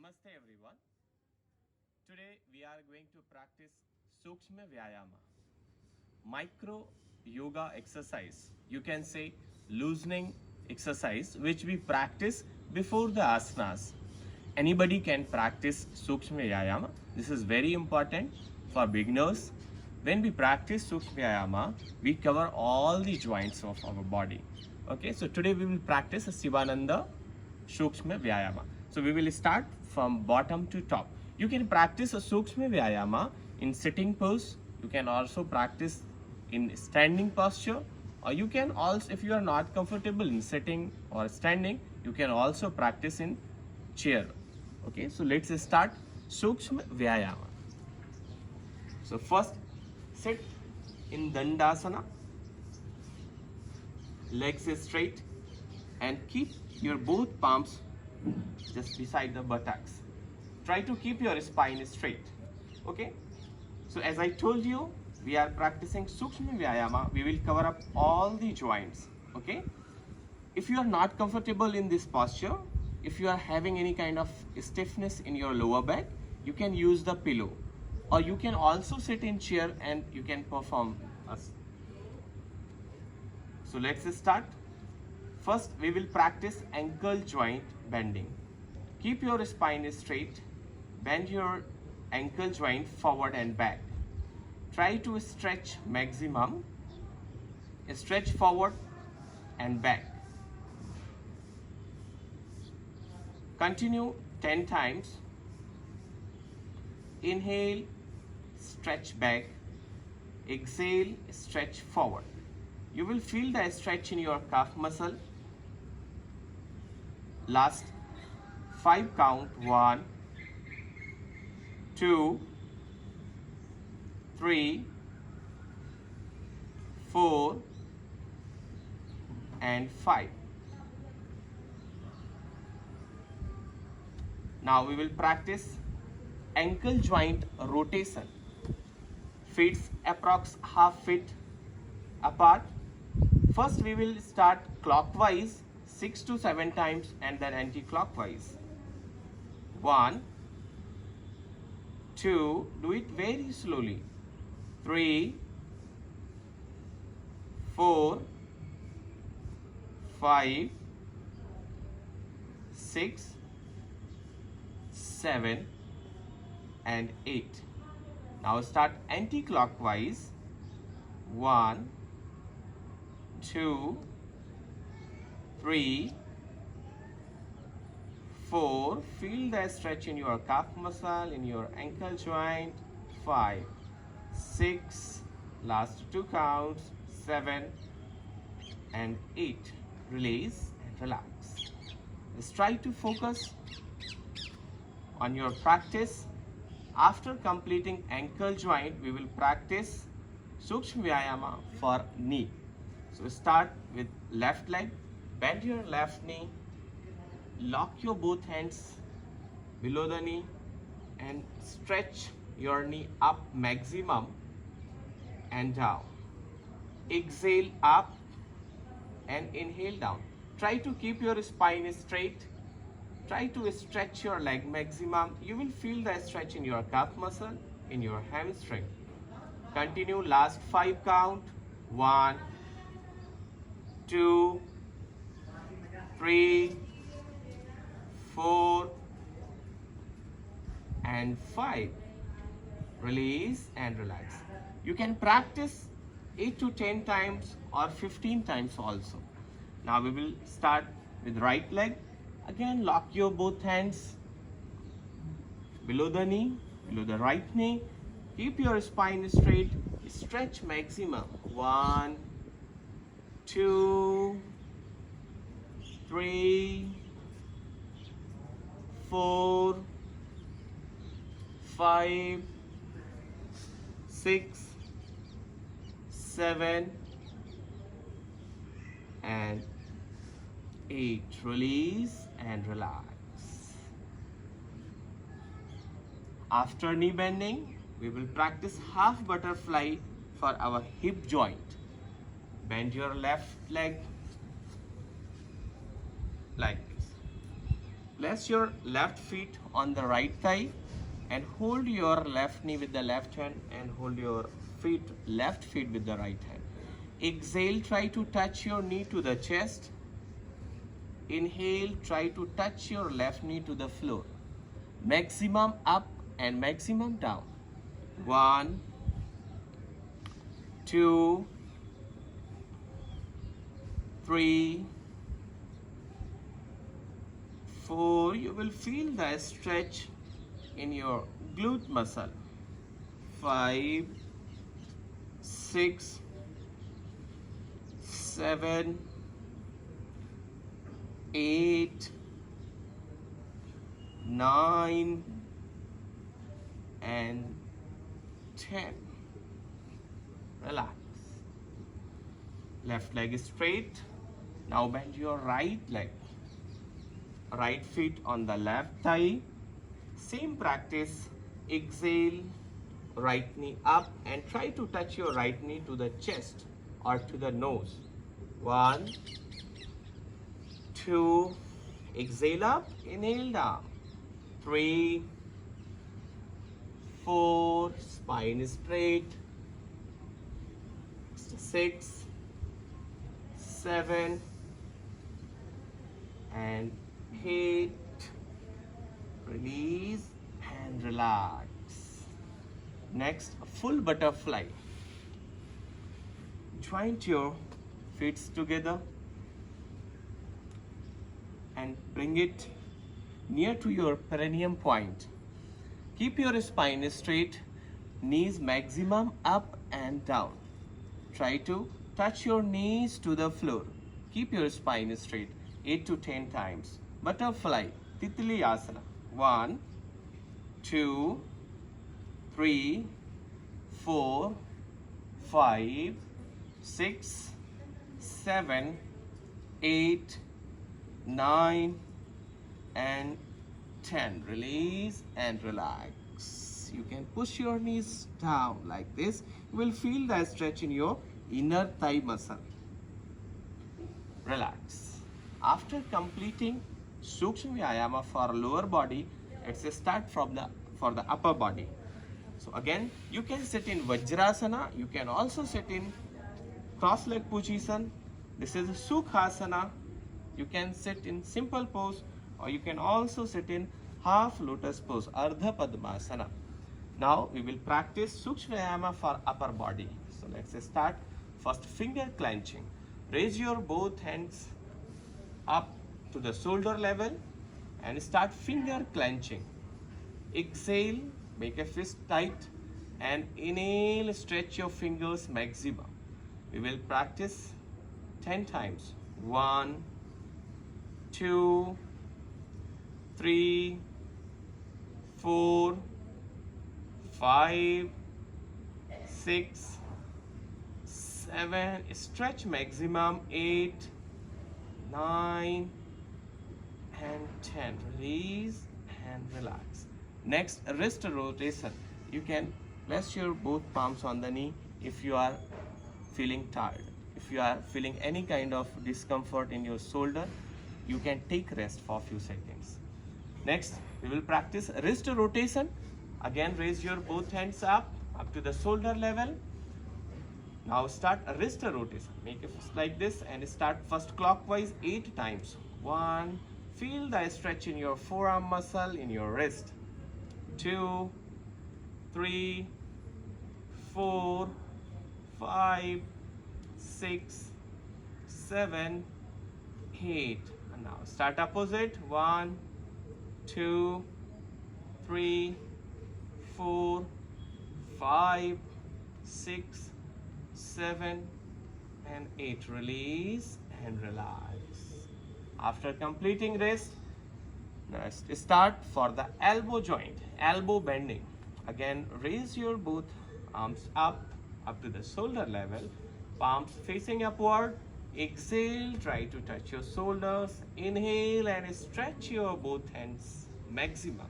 Namaste everyone. Today we are going to practice Sukshma Vyayama, micro yoga exercise. You can say loosening exercise which we practice before the asanas. Anybody can practice Sukshma Vyayama. This is very important for beginners. When we practice Sukshma Vyayama, we cover all the joints of our body. Okay, so today we will practice a Sivananda Sukshma Vyayama. So we will start from bottom to top. You can practice a Sukshma Vyayama in sitting pose. You can also practice in standing posture, or you can also, if you are not comfortable in sitting or standing, you can also practice in chair. Okay, so let's start Sukshma Vyayama. So first, sit in Dandasana, legs straight, and keep your both palms just beside the buttocks. Try to keep your spine straight. Okay, so as I told you, we are practicing Sukshma Vyayama. We will cover up all the joints. Okay, if you are not comfortable in this posture, if you are having any kind of stiffness in your lower back, you can use the pillow, or you can also sit in chair and you can perform us. So let's start. First, we will practice ankle joint bending. Keep your spine straight. Bend your ankle joint forward and back. Try to stretch maximum. Stretch forward and back. Continue 10 times. Inhale, stretch back. Exhale, stretch forward. You will feel the stretch in your calf muscle. Last 5 count. 1, 2, 3, 4, and 5. Now we will practice ankle joint rotation. Feet approx half feet apart. First we will start clockwise 6 to 7 times and then anti-clockwise. 1, 2, do it very slowly. 3, 4, 5, 6, 7, and 8. Now start anti-clockwise. 1, 2, 3, 4. Feel the stretch in your calf muscle, in your ankle joint. 5, 6, last 2 counts. 7 and 8. Release and relax. Just try to focus on your practice. After completing ankle joint, we will practice Sukshma Vyayama for knee. So start with left leg. Bend your left knee. Lock your both hands below the knee and stretch your knee up maximum and down. Exhale up and inhale down. Try to keep your spine straight. Try to stretch your leg maximum. You will feel the stretch in your calf muscle, in your hamstring. Continue last 5 count. 1, 2, 3, 4, and 5. Release and relax. You can practice 8 to 10 times or 15 times also. Now we will start with right leg. Again, lock your both hands below the knee, below the right knee. Keep your spine straight. Stretch maximum. 1, 2, 3, 4, 5, 6, 7, and 8. Release and relax. After knee bending, we will practice half butterfly for our hip joint. Bend your left leg like this. Place your left feet on the right thigh and hold your left knee with the left hand and hold your left feet with the right hand. Exhale, try to touch your knee to the chest. Inhale, try to touch your left knee to the floor. Maximum up and maximum down. 1, 2, 3, 4. You will feel the stretch in your glute muscle. 5, 6, 7, 8, 9, and 10. Relax. Left leg is straight. Now bend your right leg. Right feet on the left thigh. Same practice. Exhale, right knee up and try to touch your right knee to the chest or to the nose. 1, 2, exhale up, inhale down. 3, 4, spine is straight. 6, 7, and 8. Release and relax. Next, full butterfly. Joint your feet together and bring it near to your perineum point. Keep your spine straight, knees maximum up and down. Try to touch your knees to the floor. Keep your spine straight 8 to 10 times. Butterfly, Titli Asana. 1, 2, 3, 4, 5, 6, 7, 8, 9, and 10. Release and relax. You can push your knees down like this. You will feel the stretch in your inner thigh muscle. Relax. After completing Sukshma Vyayama for lower body, let's start for the upper body. So again, you can sit in Vajrasana. You can also sit in cross leg position. This is Sukhasana. You can sit in simple pose, or you can also sit in half lotus pose, Ardha Padmasana. Now we will practice Sukshma Vyayama for upper body. So let's start. First, finger clenching. Raise your both hands up to the shoulder level and start finger clenching. Exhale, make a fist tight, and inhale, stretch your fingers maximum. We will practice 10 times. 1, 2, 3, 4, 5, 6, 7, stretch maximum, 8, 9, and 10. Release and relax. Next, wrist rotation. You can place your both palms on the knee if you are feeling tired. If you are feeling any kind of discomfort in your shoulder, you can take rest for a few seconds. Next, we will practice wrist rotation. Again, raise your both hands up to the shoulder level. Now start a wrist rotation. Make a fist like this and start first clockwise 8 times. 1, feel the stretch in your forearm muscle in your wrist. 2, 3, 4, 5, 6, 7, 8. And now start opposite. 1, 2, 3, 4, 5, 6, 7, and 8. Release and relax. After completing this, next start for the elbow joint, elbow bending. Again, raise your both arms up to the shoulder level, palms facing upward. Exhale, try to touch your shoulders. Inhale and stretch your both hands maximum.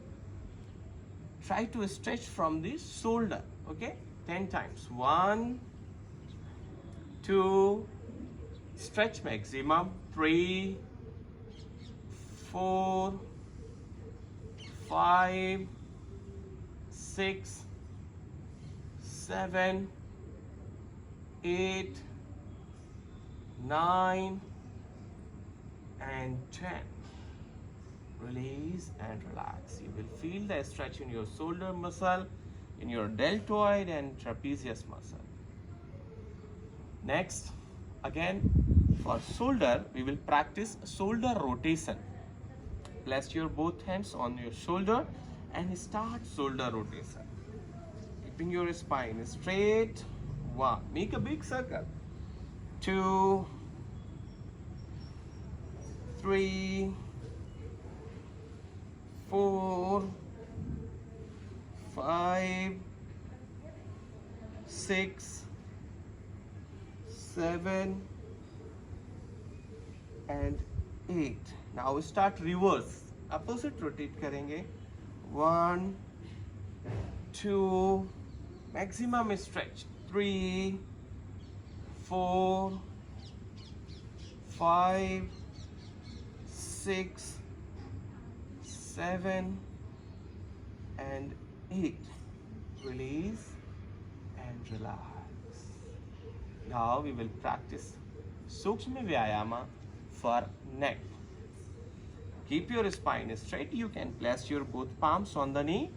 Try to stretch from the shoulder, okay? 10 times. 1, 2, stretch maximum. 3, 4, 5, 6, 7, 8, 9, and 10. Release and relax. You will feel the stretch in your shoulder muscle, in your deltoid and trapezius muscle. Next, again for shoulder, we will practice shoulder rotation. Place your both hands on your shoulder and start shoulder rotation. Keeping your spine straight. 1. Make a big circle. 2, 3, 4, 5, 6, 7, and 8. Now we start reverse. Opposite rotate करेंगे. 1, 2, maximum stretch. 3, 4, 5, 6, 7, and 8. Release and relax. Now we will practice Sukshma Vyayama for neck. Keep your spine straight. You can place your both palms on the knee.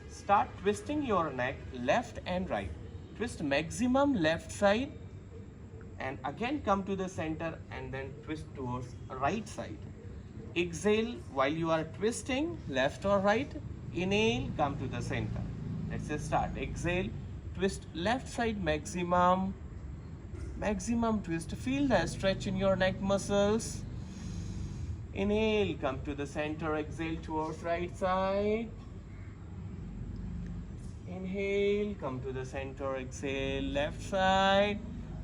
Start twisting your neck left and right. Twist maximum left side and again come to the center and then twist towards right side. Exhale while you are twisting left or right. Inhale, come to the center. Let's start. Exhale, twist left side maximum. Maximum twist. Feel the stretch in your neck muscles. Inhale, come to the center. Exhale towards right side. Inhale, come to the center. Exhale, left side.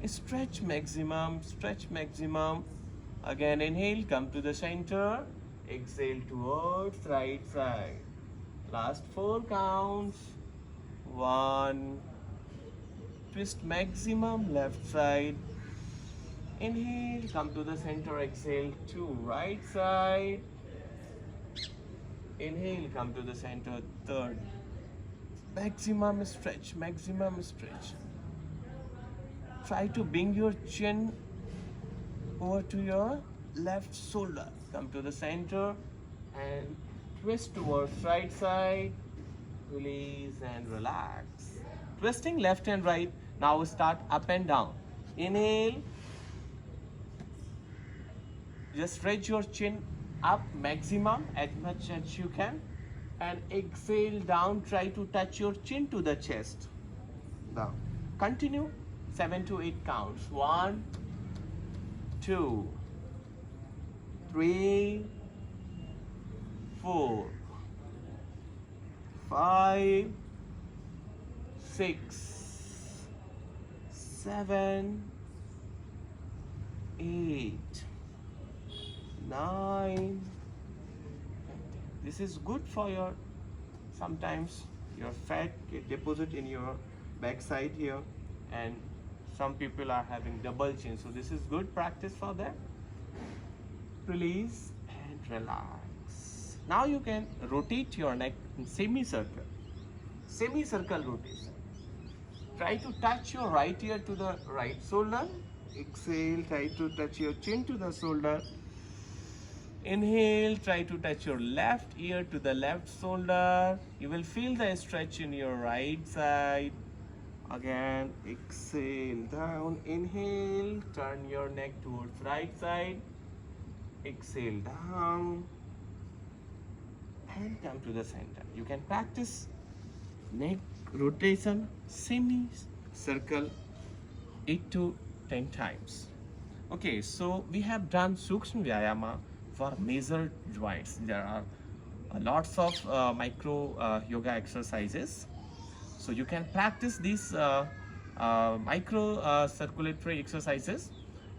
Stretch maximum, stretch maximum. Again, inhale, come to the center. Exhale towards right side. Last 4 counts. 1. Twist maximum left side. Inhale, come to the center. Exhale to right side. Inhale, come to the center. 3rd. Maximum stretch, maximum stretch. Try to bring your chin over to your left shoulder. Come to the center and twist towards right side. Release and relax. Twisting left and right. Now start up and down. Inhale. Just stretch your chin up maximum as much as you can. And exhale down. Try to touch your chin to the chest. Down. Continue. 7 to 8 counts. 1, 2, 3, 4, 5, 6, 7, 8, 9. This is good for your, sometimes your fat get deposit in your backside here, and some people are having double chin, so this is good practice for them. Release and relax. Now you can rotate your neck in semicircle. Semicircle rotation. Try to touch your right ear to the right shoulder. Exhale, try to touch your chin to the shoulder. Inhale, try to touch your left ear to the left shoulder. You will feel the stretch in your right side. Again, exhale down. Inhale, turn your neck towards right side. Exhale down and come to the center. You can practice neck rotation semi-circle 8 to 10 times. Okay, so we have done Sukshma Vyayama for major joints. There are lots of micro yoga exercises. So you can practice these micro circulatory exercises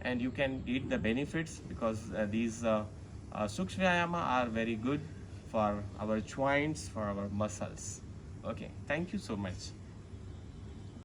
and you can get the benefits, because these Sukshma Vyayama are very good for our joints, for our muscles. Okay, thank you so much.